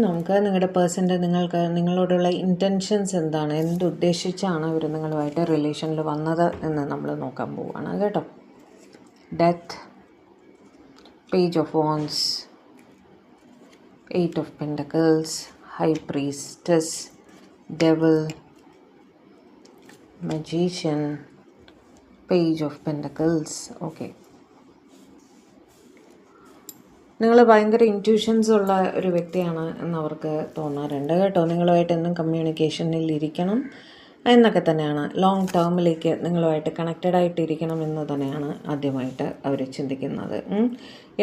നമുക്ക് നിങ്ങളുടെ പേഴ്സൻ്റെ നിങ്ങളോടുള്ള ഇൻറ്റൻഷൻസ് എന്താണ്, എന്തുദ്ദേശിച്ചാണ് അവർ നിങ്ങളുമായിട്ട് റിലേഷനിൽ വന്നത് എന്ന് നമ്മൾ നോക്കാൻ പോവുകയാണ് കേട്ടോ. Death, page of wands, 8 of pentacles, high priestess, devil, magician, page of pentacles. Okay, നിങ്ങൾ ഭയങ്കര ഇൻറ്റ്യൂഷൻസ് ഉള്ള ഒരു വ്യക്തിയാണ് എന്നവർക്ക് തോന്നാറുണ്ട് കേട്ടോ. നിങ്ങളുമായിട്ട് എന്നും കമ്മ്യൂണിക്കേഷനിൽ ഇരിക്കണം എന്നൊക്കെ തന്നെയാണ്, ലോങ് ടേമിലേക്ക് നിങ്ങളുമായിട്ട് കണക്റ്റഡ് ആയിട്ടിരിക്കണം എന്ന് തന്നെയാണ് ആദ്യമായിട്ട് അവർ ചിന്തിക്കുന്നത്.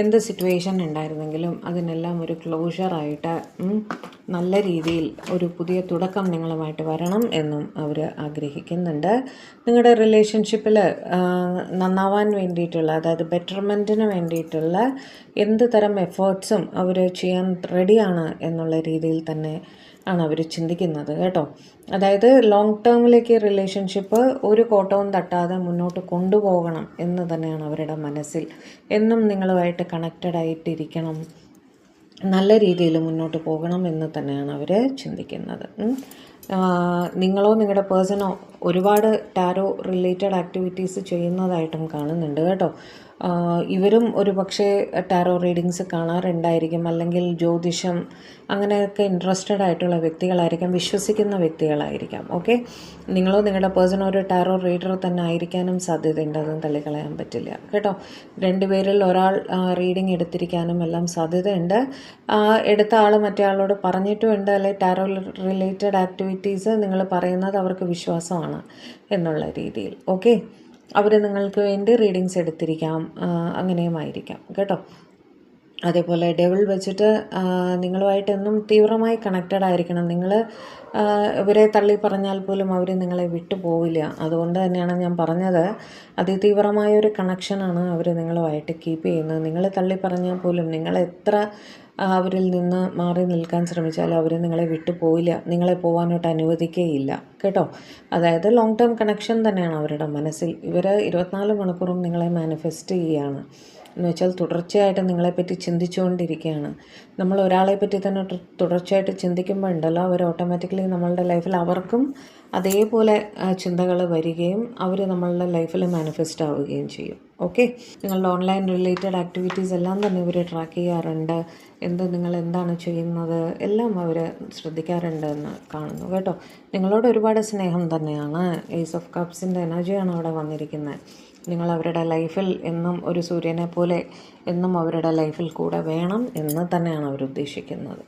എന്ത് സിറ്റുവേഷൻ ഉണ്ടായിരുന്നെങ്കിലും അതിനെല്ലാം ഒരു ക്ലോഷറായിട്ട് നല്ല രീതിയിൽ ഒരു പുതിയ തുടക്കം നിങ്ങളുമായിട്ട് വരണം എന്നും അവർ ആഗ്രഹിക്കുന്നുണ്ട്. നിങ്ങളുടെ റിലേഷൻഷിപ്പിൽ നന്നാവാൻ വേണ്ടിയിട്ടുള്ള, അതായത് ബെറ്റർമെൻറ്റിന് വേണ്ടിയിട്ടുള്ള എന്ത് തരം എഫേർട്സും അവർ ചെയ്യാൻ റെഡിയാണ് എന്നുള്ള രീതിയിൽ തന്നെ ആണ് അവർ ചിന്തിക്കുന്നത് കേട്ടോ. അതായത് ലോങ് ടേമിലേക്ക് റിലേഷൻഷിപ്പ് ഒരു കോട്ടവും തട്ടാതെ മുന്നോട്ട് കൊണ്ടുപോകണം എന്ന് തന്നെയാണ് അവരുടെ മനസ്സിൽ. എന്നും നിങ്ങളുമായിട്ട് കണക്റ്റഡ് ആയിട്ടിരിക്കണം, നല്ല രീതിയിൽ മുന്നോട്ട് പോകണം എന്ന് തന്നെയാണ് അവർ ചിന്തിക്കുന്നത്. നിങ്ങളോ നിങ്ങളുടെ പേഴ്സണോ ഒരുപാട് ടാരോ റിലേറ്റഡ് ആക്ടിവിറ്റീസ് ചെയ്യുന്നതായിട്ടും കാണുന്നുണ്ട് കേട്ടോ. ഇവരും ഒരു പക്ഷേ ടാരോ റീഡിങ്സ് കാണാറുണ്ടായിരിക്കും, അല്ലെങ്കിൽ ജ്യോതിഷം അങ്ങനെയൊക്കെ ഇൻട്രസ്റ്റഡ് ആയിട്ടുള്ള വ്യക്തികളായിരിക്കാം, വിശ്വസിക്കുന്ന വ്യക്തികളായിരിക്കാം. ഓക്കെ, നിങ്ങളോ നിങ്ങളുടെ പേഴ്സണോ ഒരു ടാരോ റീഡർ തന്നെ ആയിരിക്കാനും സാധ്യതയുണ്ട്, അതും തള്ളിക്കളയാൻ പറ്റില്ല കേട്ടോ. രണ്ടുപേരിൽ ഒരാൾ റീഡിങ് എടുത്തിരിക്കാനും എല്ലാം സാധ്യതയുണ്ട്. എടുത്ത ആൾ മറ്റേ ആളോട് പറഞ്ഞിട്ടുമുണ്ട്, അല്ലെങ്കിൽ ടാരോ റിലേറ്റഡ് ആക്ടിവിറ്റീസ് നിങ്ങൾ പറയുന്നത് അവർക്ക് വിശ്വാസമാണ് എന്നുള്ള രീതിയിൽ. ഓക്കെ, അവർ നിങ്ങൾക്ക് വേണ്ടി റീഡിങ്സ് എടുത്തിരിക്കാം, അങ്ങനെയുമായിരിക്കാം കേട്ടോ. അതേപോലെ ഡെവിൾ വെച്ചിട്ട് നിങ്ങളുമായിട്ട് എന്നും തീവ്രമായി കണക്റ്റഡ് ആയിരിക്കണം. നിങ്ങൾ ഇവരെ തള്ളി പറഞ്ഞാൽ പോലും അവർ നിങ്ങളെ വിട്ടു പോവില്ല. അതുകൊണ്ട് തന്നെയാണ് ഞാൻ പറഞ്ഞത്, അതിതീവ്രമായൊരു കണക്ഷനാണ് അവർ നിങ്ങളുമായിട്ട് കീപ്പ് ചെയ്യുന്നത്. നിങ്ങൾ തള്ളി പറഞ്ഞാൽ പോലും, നിങ്ങൾ എത്ര അവരിൽ നിന്ന് മാറി നിൽക്കാൻ ശ്രമിച്ചാലും അവർ നിങ്ങളെ വിട്ടു പോവില്ല, നിങ്ങളെ പോകാനോട്ട് അനുവദിക്കുകയില്ല കേട്ടോ. അതായത് ലോങ് ടേം കണക്ഷൻ തന്നെയാണ് അവരുടെ മനസ്സിൽ. ഇവർ 24 മണിക്കൂറും നിങ്ങളെ മാനിഫെസ്റ്റ് ചെയ്യുകയാണ് എന്ന് വെച്ചാൽ തുടർച്ചയായിട്ട് നിങ്ങളെപ്പറ്റി ചിന്തിച്ചുകൊണ്ടിരിക്കുകയാണ്. നമ്മൾ ഒരാളെ പറ്റി തന്നെ തുടർച്ചയായിട്ട് ചിന്തിക്കുമ്പോൾ ഉണ്ടല്ലോ, അവർ ഓട്ടോമാറ്റിക്കലി നമ്മളുടെ ലൈഫിൽ അവർക്കും അതേപോലെ ചിന്തകൾ വരികയും അവർ നമ്മളുടെ ലൈഫിൽ മാനിഫെസ്റ്റ് ആവുകയും ചെയ്യും. ഓക്കെ, നിങ്ങളുടെ ഓൺലൈൻ റിലേറ്റഡ് ആക്ടിവിറ്റീസ് എല്ലാം തന്നെ ഇവർ ട്രാക്ക് ചെയ്യാറുണ്ട്. നിങ്ങൾ എന്താണ് ചെയ്യുന്നത് എല്ലാം അവർ ശ്രദ്ധിക്കാറുണ്ട് എന്ന് കാണുന്നു കേട്ടോ. നിങ്ങളോട് ഒരുപാട് സ്നേഹം തന്നെയാണ്. ഏസ് ഓഫ് കപ്സിൻ്റെ എനർജിയാണ് അവിടെ വന്നിരിക്കുന്നത്. നിങ്ങൾ അവരുടെ ലൈഫിൽ എന്നും ഒരു സൂര്യനെ പോലെ എന്നും അവരുടെ ലൈഫിൽ കൂടെ വേണം എന്ന് തന്നെയാണ് അവർ ഉദ്ദേശിക്കുന്നത്.